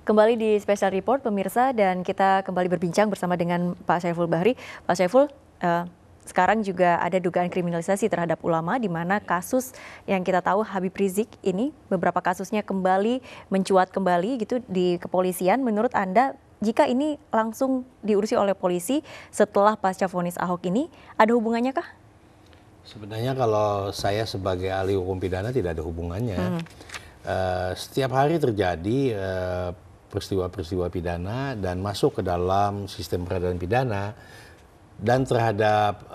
Kembali di Special Report pemirsa, dan kita kembali berbincang bersama dengan Pak Syaiful Bahri. Pak Syaiful, sekarang juga ada dugaan kriminalisasi terhadap ulama, di mana kasus yang kita tahu Habib Rizik ini beberapa kasusnya kembali mencuat kembali gitu di kepolisian. Menurut Anda, jika ini langsung diurusi oleh polisi setelah pasca vonis Ahok ini, ada hubungannya kah? Sebenarnya kalau saya sebagai ahli hukum pidana tidak ada hubungannya. Setiap hari terjadi peristiwa-peristiwa pidana dan masuk ke dalam sistem peradilan pidana, dan terhadap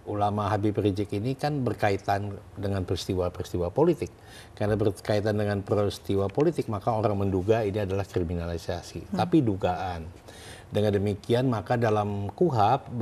ulama Habib Rizik ini kan berkaitan dengan peristiwa-peristiwa politik. Karena berkaitan dengan peristiwa politik, maka orang menduga ini adalah kriminalisasi. Tapi dugaan. Dengan demikian, maka dalam KUHP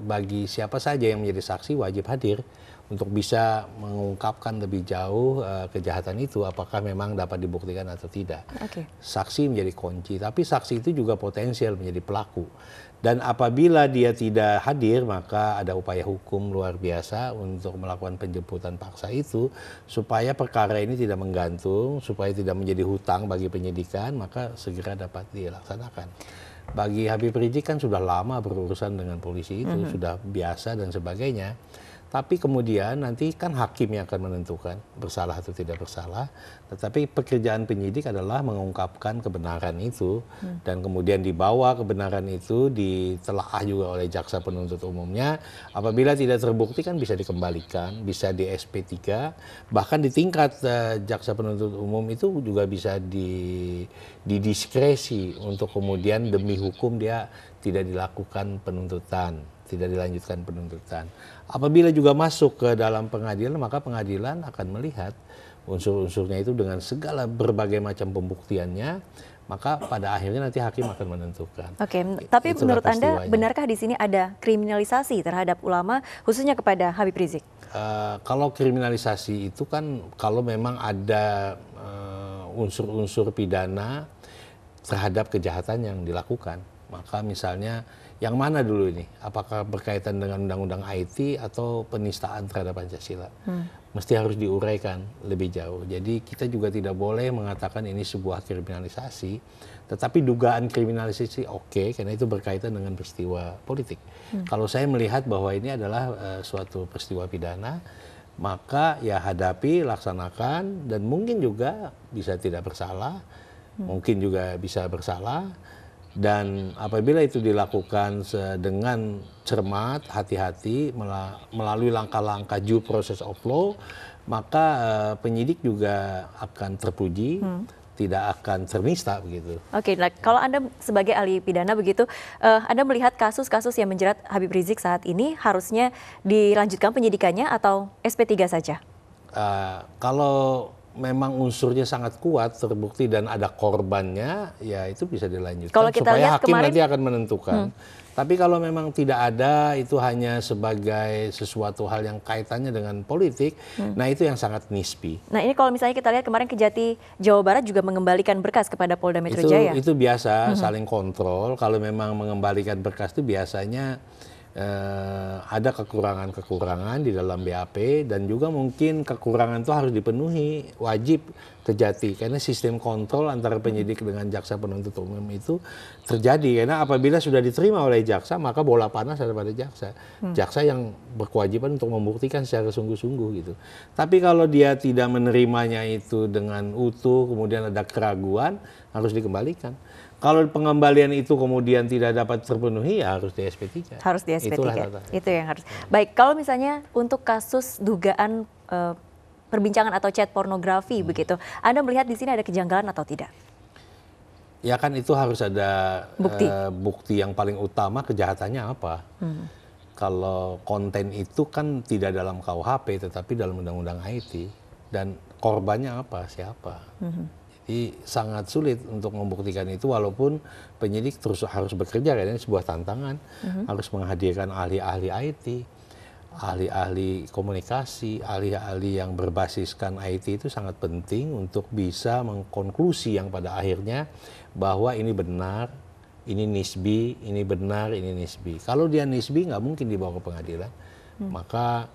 bagi siapa saja yang menjadi saksi wajib hadir untuk bisa mengungkapkan lebih jauh kejahatan itu, apakah memang dapat dibuktikan atau tidak. Saksi menjadi kunci, tapi saksi itu juga potensial menjadi pelaku. Dan apabila dia tidak hadir, maka ada upaya hukum luar biasa untuk melakukan penjemputan paksa itu, supaya perkara ini tidak menggantung, supaya tidak menjadi hutang bagi penyidikan, maka segera dapat dilaksanakan. Bagi Habib Rizik kan sudah lama berurusan dengan polisi itu, sudah biasa dan sebagainya. Tapi kemudian nanti kan hakim yang akan menentukan bersalah atau tidak bersalah. Tetapi pekerjaan penyidik adalah mengungkapkan kebenaran itu. Dan kemudian dibawa kebenaran itu ditelaah juga oleh jaksa penuntut umumnya. Apabila tidak terbukti kan bisa dikembalikan, bisa di SP3. Bahkan di tingkat jaksa penuntut umum itu juga bisa didiskresi untuk kemudian demi hukum dia tidak dilakukan penuntutan, tidak dilanjutkan penuntutan. Apabila juga masuk ke dalam pengadilan, maka pengadilan akan melihat unsur-unsurnya itu dengan segala berbagai macam pembuktiannya, maka pada akhirnya nanti hakim akan menentukan. Oke, tapi menurut Anda benarkah di sini ada kriminalisasi terhadap ulama, khususnya kepada Habib Rizik? Kalau kriminalisasi itu kan kalau memang ada unsur-unsur pidana terhadap kejahatan yang dilakukan. Maka misalnya yang mana dulu ini? Apakah berkaitan dengan undang-undang IT atau penistaan terhadap Pancasila? Mesti harus diuraikan lebih jauh. Jadi kita juga tidak boleh mengatakan ini sebuah kriminalisasi, tetapi dugaan kriminalisasi oke, karena itu berkaitan dengan peristiwa politik. Kalau saya melihat bahwa ini adalah suatu peristiwa pidana, maka ya hadapi, laksanakan, dan mungkin juga bisa tidak bersalah, mungkin juga bisa bersalah. Dan apabila itu dilakukan dengan cermat, hati-hati, melalui langkah-langkah due process of law, maka penyidik juga akan terpuji, tidak akan ternista begitu. Oke, nah kalau Anda sebagai ahli pidana begitu, Anda melihat kasus-kasus yang menjerat Habib Rizik saat ini harusnya dilanjutkan penyidikannya atau SP3 saja? Kalau memang unsurnya sangat kuat, terbukti dan ada korbannya, ya itu bisa dilanjutkan. Kalau kita supaya lihat hakim kemarin, nanti akan menentukan. Tapi kalau memang tidak ada, itu hanya sebagai sesuatu hal yang kaitannya dengan politik, nah itu yang sangat nisbi. Nah ini kalau misalnya kita lihat kemarin Kejati Jawa Barat juga mengembalikan berkas kepada Polda Metro Jaya. Itu biasa, saling kontrol. Kalau memang mengembalikan berkas itu biasanya ada kekurangan-kekurangan di dalam BAP, dan juga mungkin kekurangan itu harus dipenuhi, wajib Kejati, karena sistem kontrol antara penyidik dengan jaksa penuntut umum itu terjadi. Karena apabila sudah diterima oleh jaksa, maka bola panas ada pada jaksa. Jaksa yang berkewajiban untuk membuktikan secara sungguh-sungguh gitu. Tapi kalau dia tidak menerimanya itu dengan utuh, kemudian ada keraguan, harus dikembalikan. Kalau pengembalian itu kemudian tidak dapat terpenuhi, ya harus di SP3. Harus di SP3, itu yang harus. Baik, kalau misalnya untuk kasus dugaan perbincangan atau chat pornografi begitu, Anda melihat di sini ada kejanggalan atau tidak? Ya kan itu harus ada bukti yang paling utama kejahatannya apa. Kalau konten itu kan tidak dalam KUHP, tetapi dalam Undang-Undang IT. Dan korbannya apa, siapa. Jadi sangat sulit untuk membuktikan itu, walaupun penyidik terus harus bekerja, karena ini sebuah tantangan. Harus menghadirkan ahli-ahli IT, ahli-ahli komunikasi, ahli-ahli yang berbasiskan IT itu sangat penting untuk bisa mengkonklusi yang pada akhirnya bahwa ini benar, ini nisbi, ini benar, ini nisbi. Kalau dia nisbi nggak mungkin dibawa ke pengadilan. Maka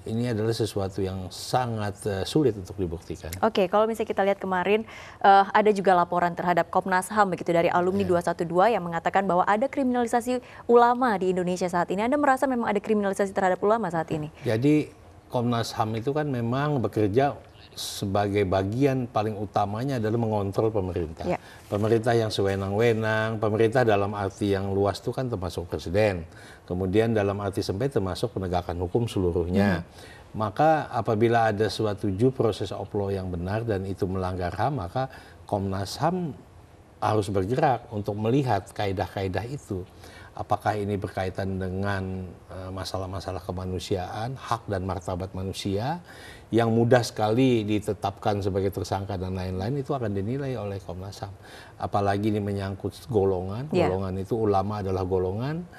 ini adalah sesuatu yang sangat sulit untuk dibuktikan. Oke, kalau misalnya kita lihat kemarin ada juga laporan terhadap Komnas HAM begitu dari alumni 212 yang mengatakan bahwa ada kriminalisasi ulama di Indonesia saat ini. Anda merasa memang ada kriminalisasi terhadap ulama saat ini? Jadi Komnas HAM itu kan memang bekerja sebagai bagian paling utamanya adalah mengontrol pemerintah. Ya. Pemerintah yang sewenang-wenang, pemerintah dalam arti yang luas itu kan termasuk presiden. Kemudian dalam arti sempit termasuk penegakan hukum seluruhnya. Maka apabila ada suatu due process of law yang benar dan itu melanggar HAM, maka Komnas HAM harus bergerak untuk melihat kaedah-kaedah itu. Apakah ini berkaitan dengan masalah-masalah kemanusiaan, hak dan martabat manusia yang mudah sekali ditetapkan sebagai tersangka dan lain-lain, itu akan dinilai oleh Komnas HAM. Apalagi ini menyangkut golongan, golongan itu ulama adalah golongan,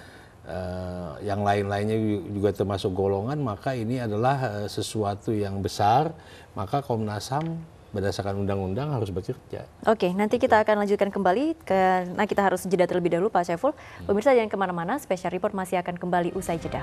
yang lain-lainnya juga termasuk golongan, maka ini adalah sesuatu yang besar, maka Komnas HAM berdasarkan undang-undang harus bekerja. Oke, nanti kita akan lanjutkan kembali, karena kita harus jeda terlebih dahulu Pak Syaiful. Pemirsa jangan kemana-mana, Special Report masih akan kembali usai jeda.